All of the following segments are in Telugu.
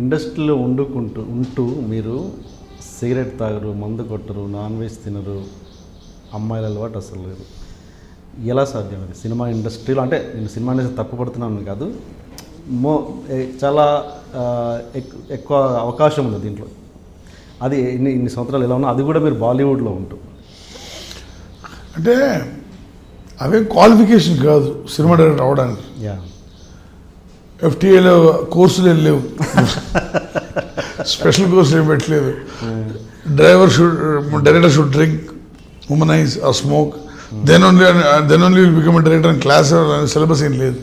ఇండస్ట్రీలో ఉంటూ మీరు సిగరెట్ తాగరు, మందు కొట్టరు, నాన్ వెజ్ తినరు, అమ్మాయిల అలవాటు అసలు లేదు. ఎలా సాధ్యం అది సినిమా ఇండస్ట్రీలో? అంటే నేను సినిమా ఇండస్ట్రీ తప్పుపడుతున్నాను కాదు, చాలా ఎక్కువ అవకాశం ఉంది దీంట్లో. అది ఇన్ని సంవత్సరాలు ఎలా ఉన్నా, అది కూడా మీరు బాలీవుడ్లో ఉంటూ. అంటే అవే క్వాలిఫికేషన్ కాదు సినిమా డైరెక్టర్ అవ్వడానికి. ఎఫ్టీఏలో కోర్సులు ఏం లేవు, స్పెషల్ కోర్సులు ఏం పెట్టలేదు. Director should drink, womanize or smoke, then only will become director అని క్లాస్ సిలబస్ ఏం లేదు.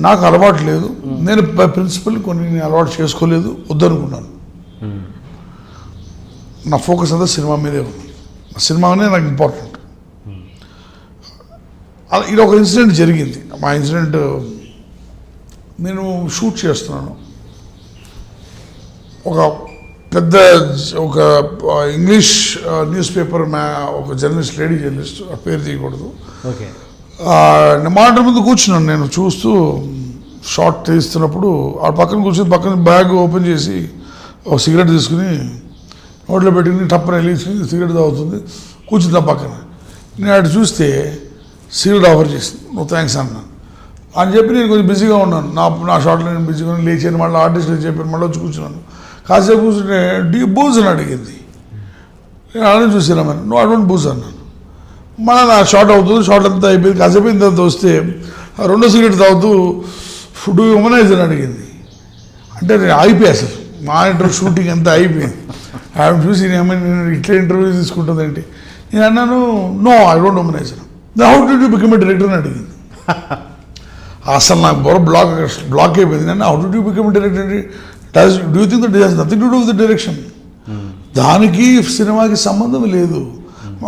నాకు అలవాటు లేదు, నేను బై ప్రిన్సిపల్ కొన్ని అలవాటు చేసుకోలేదు, వద్దనుకున్నాను. నా ఫోకస్ అంతా సినిమా మీదే ఉంది, సినిమానే నాకు ఇంపార్టెంట్. ఇది ఒక ఇన్సిడెంట్ జరిగింది. మా ఇన్సిడెంట్, నేను షూట్ చేస్తున్నాను. ఒక ఇంగ్లీష్ న్యూస్ పేపర్ ఒక జర్నలిస్ట్, లేడీ జర్నలిస్ట్, పేరు తీయకూడదు, మానిటర్ ముందు కూర్చున్నాను. నేను చూస్తూ షార్ట్ తీస్తున్నప్పుడు ఆ పక్కన కూర్చొని పక్కన బ్యాగ్ ఓపెన్ చేసి ఒక సిగరెట్ తీసుకుని నోట్లో పెట్టుకుని టప్పని వెళ్ళి సిగరెట్ తాగుతుంది, కూర్చుంది పక్కన. నేను అటు చూస్తే సిగరెట్ ఆఫర్ చేసింది. నో థ్యాంక్స్ అన్నాను అని చెప్పి నేను కొంచెం బిజీగా ఉన్నాను. నా షార్ట్లో నేను బిజీగా లేచాను. మళ్ళీ ఆర్టిస్టులు చెప్పాను, మళ్ళీ వచ్చి కూర్చున్నాను. కాసేపు కూర్చుంటే బూజ్ అని అడిగింది. నేను అలానే చూసినామని, నువ్వు అటువంటి బూజ్ అన్నాను. మళ్ళీ నా షార్ట్ అవుతుంది, షార్ట్ అంతా అయిపోయింది. కాసేపు అయిన తర్వాత వస్తే రెండో సిగరెట్ తాగుతూ ఫుడ్ హ్యూమనైజ్ అని అడిగింది. అంటే నేను అయిపోయా, అసలు మా ఇంటర్వ్యూ షూటింగ్ అంతా అయిపోయింది. ఆవిడ చూసి నేను ఇట్లా ఇంటర్వ్యూ తీసుకుంటుందంటే నేను అన్నాను, no I don't humanize. How did you become a director అని అడిగింది. అసలు నాకు బొర బ్లాక్ అయిపోయింది. నన్ను how did you become a director, do you think that it has nothing to do with the direction, దానికి సినిమాకి సంబంధం లేదు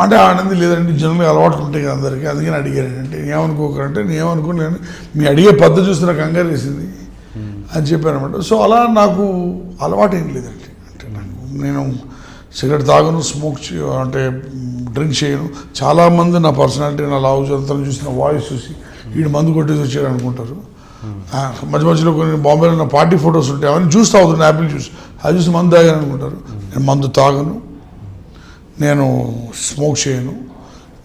అంటే ఆనంది లేదంటే జనరల్గా అలవాట్లు ఉంటాయి కదా అందరికీ, అందుకని అడిగాను. అంటే ఏమనుకోకరంటే నేను ఏమనుకోలేను, మీ అడిగే పద్ధతి చూస్తే నాకు కంగారు వేసింది అని చెప్పాను అనమాట. సో అలా నాకు అలవాటు ఏం లేదండి. అంటే నేను సిగరెట్ తాగను, స్మోక్ అంటే డ్రింక్ చేయను. చాలామంది నా పర్సనాలిటీ, నా లావు చదువుతాను చూసి, నా వాయిస్ చూసి వీడు మందు కొట్టేసి వచ్చాడు అనుకుంటారు. మధ్య మధ్యలో కొన్ని బాంబేలో నా పార్టీ ఫొటోస్ ఉంటాయి, అవన్నీ చూస్తూ అవుతుంది, యాపిల్ జ్యూస్ అది చూసి మందు తాగాను అనుకుంటారు. నేను మందు తాగను, నేను స్మోక్ చేయను,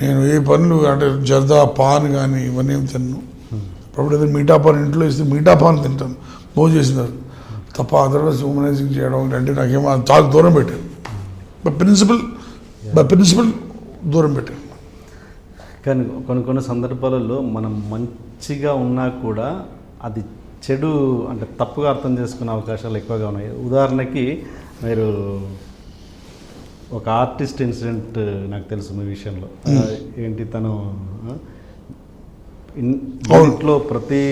నేను ఏ పనులు అంటే జర్దా పాన్ కానీ ఇవన్నీ ఏం తిన్నాను. అప్పుడు ఏదైనా మీఠా పాన్ ఇంట్లో ఇస్తే మీఠా పాన్ తింటాను, భోజనం చేసినారు తప్ప అదర్వైజ్ హ్యూమనైజింగ్ చేయడం అంటే నాకేమో చాలా దూరం పెట్టాను. బై ప్రిన్సిపల్ దూరం పెట్టాను. కానీ కొన్ని సందర్భాలలో మనం మంచిగా ఉన్నా కూడా అది చెడు అంటే తప్పుగా అర్థం చేసుకునే అవకాశాలు ఎక్కువగా ఉన్నాయి. ఉదాహరణకి మీరు ఒక ఆర్టిస్ట్ ఇన్సిడెంట్ నాకు తెలుసు మీ విషయంలో. ఏంటి, తను ఇంట్లో ప్రతి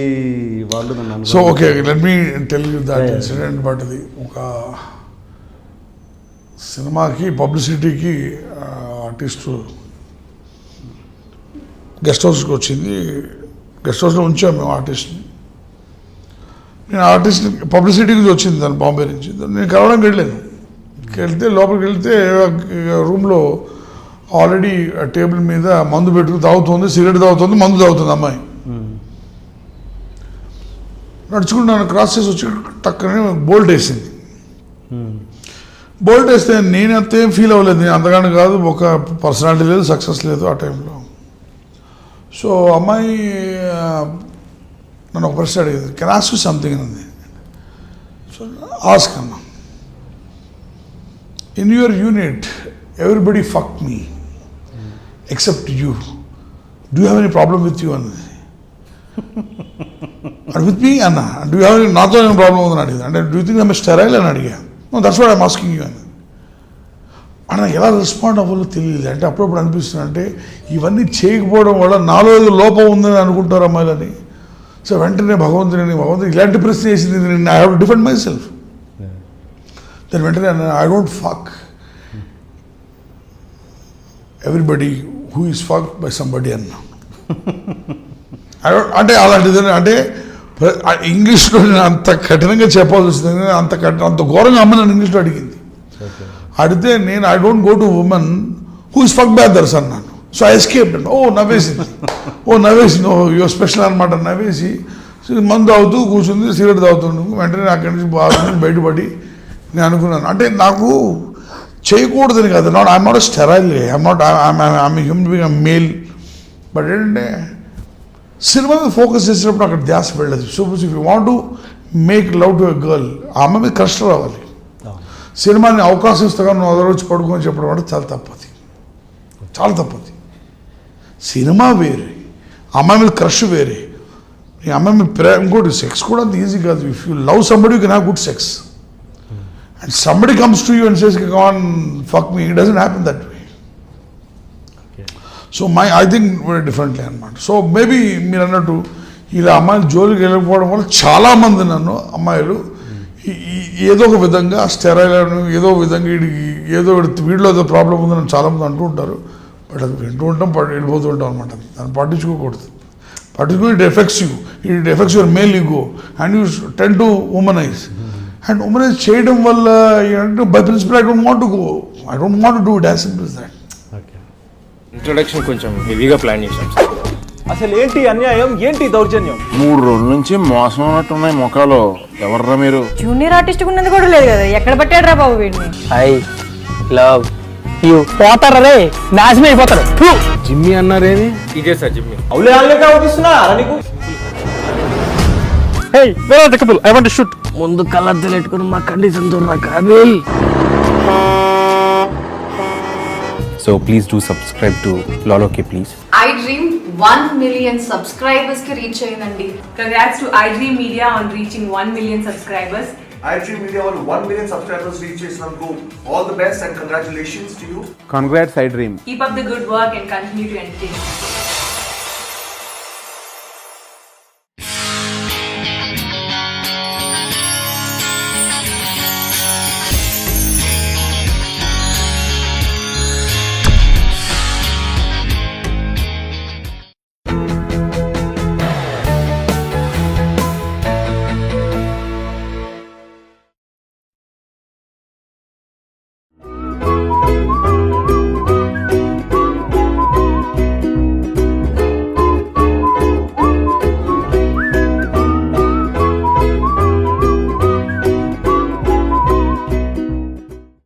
వాళ్ళు నన్ను, so okay let me tell you that incident. But అది ఒక సినిమాకి పబ్లిసిటీకి ఆర్టిస్టు గెస్ట్ హౌస్కి వచ్చింది. గెస్ట్ హౌస్లో ఉంచాం మేము ఆర్టిస్ట్ని. నేను ఆర్టిస్ట్ని పబ్లిసిటీకి వచ్చింది తను బాంబే నుంచి. నేను కలవడానికి వెళ్ళాను. వెళ్తే లోపలికి వెళ్తే రూమ్లో ఆల్రెడీ టేబుల్ మీద మందు పెట్టుకుని తాగుతుంది, సిగరెట్ తాగుతుంది, మందు తాగుతుంది అమ్మాయి. నడుచుకుంటూ నన్ను క్రాస్ చేసి వచ్చి టక్కనే బోల్ట్ వేసింది. బోల్ట్ వేస్తే నేను అంతేం ఫీల్ అవ్వలేదు. నేను అంతగానే కాదు, ఒక పర్సనాలిటీ లేదు, సక్సెస్ లేదు ఆ టైంలో. సో అమ్మాయి నన్ను ఒక ప్రశ్న అడిగింది, కెన్ ఆస్క్ యూ సంథింగ్ అంది. సో ఆస్క్ అన్నా. In your unit, everybody fucked me except you. Do you have any problem with you? And with me, Anna? Do you have not any problem with me? And do you think I'm sterile? No, that's what I'm asking you. And నాకు ఎలా రెస్పాండ్ అవ్వాలో తెలియదు. అంటే అప్పుడప్పుడు అనిపిస్తుంది, అంటే ఇవన్నీ చేయకపోవడం వల్ల నాలో ఏదో లోపం ఉందని అనుకుంటారు అమ్మాయిలని. సో వెంటనే భగవంతుని ఇలాంటి ప్రశ్న చేసింది, నేను I have to defend my self. దాని వెంటనే I don't fuck everybody who is fuck by somebody అన్నా. అంటే అలాంటిది అంటే ఇంగ్లీష్లో నేను అంత కఠినంగా చెప్పాల్సి వస్తుంది. అంత ఘోరంగా అమ్మ నన్ను ఇంగ్లీష్లో అడిగింది. అడిగితే నేను I don't go to women who is fuck by others అన్నాను. So I escaped. నవ్వేసింది. ఓ యువర్ స్పెషల్ అనమాట నవ్వేసి, మందు తాగుతూ కూర్చుంది, సిగరెట్ తాగుతుండు. వెంటనే అక్కడి నుంచి బయటపడి నేను అనుకున్నాను, అంటే నాకు చేయకూడదని కాదు, I'm not sterile, I'm human being, male. But ఏంటంటే సినిమా మీద ఫోకస్ చేసినప్పుడు అక్కడ ధ్యాస వెళ్ళదు. Suppose if you want to make love to a girl, ఆ అమ్మాయి మీద క్రష్ రావాలి. సినిమాని అవకాశం ఇస్తాగా నువ్వు అదరొచ్చి పడుకొని చెప్పడం అంటే చాలా తప్పది, చాలా తప్పది. సినిమా వేరే, అమ్మాయి మీద క్రష్ వేరే, ఈ అమ్మాయి మీద ప్రేమ. ఇంకోటి సెక్స్ కూడా అంత ఈజీ కాదు. If you love somebody you can have good sex, and somebody comes to you and says come on fuck me, it doesn't happen that way. So I think very differently అనమాట. సో మేబీ మీరు అన్నట్టు ఇలా అమ్మాయిలు జోలికి వెళ్ళకపోవడం వల్ల చాలామంది నన్ను అమ్మాయిలు ఏదో ఒక విధంగా స్టెరైల్ ఏదో విధంగా ఏదో వీడిలో ఏదో ప్రాబ్లం ఉందని చాలామంది అంటూ ఉంటారు. బట్ అది వింటూ ఉంటాం, వెళ్ళిపోతూ ఉంటాం అనమాట. దాన్ని పట్టించుకోకూడదు. It affects you, it affects your male ego and you tend to womanize. And womanize చేయడం వల్ల by principle I don't want to go, I don't want to do it as simple as that. Introduction కొంచెం హెవీగా ప్లాన్ చేశాం సార్. అసలు ఏంటి అన్యాయం, ఏంటి దౌర్జన్యం? 3 రోజుల నుంచి మోసం ఉన్నట్టున్నాయి ముఖాలు. ఎవర్రా మీరు? జూనియర్ ఆర్టిస్ట్ ఉన్నది కూడా లేదు కదా, ఎక్కడ పట్టాడు రా బాబు వీడిని? I love you. పోతారా రే, నాశనం అయిపోతారు. జిమ్మి అన్నారేమి? ఇదే సార్ జిమ్మి. అవులే ఆన్లే అవుపిస్తున్నా నీకు. Hey where are the couple, I want to shoot. ముందు కలర్ తెలెట్టుకుని మా కండిషన్ చూడరా Kaabil. So please do subscribe to Loloke please. iDream 1 million subscribers ki reach ayindandi. Congrats to iDream Media on reaching 1 million subscribers. iDream Media వాళ్ళు 1 million subscribers reach చేసినందుకు all the best and congratulations to you. Congrats, iDream. Keep up the good work and continue to entertain us.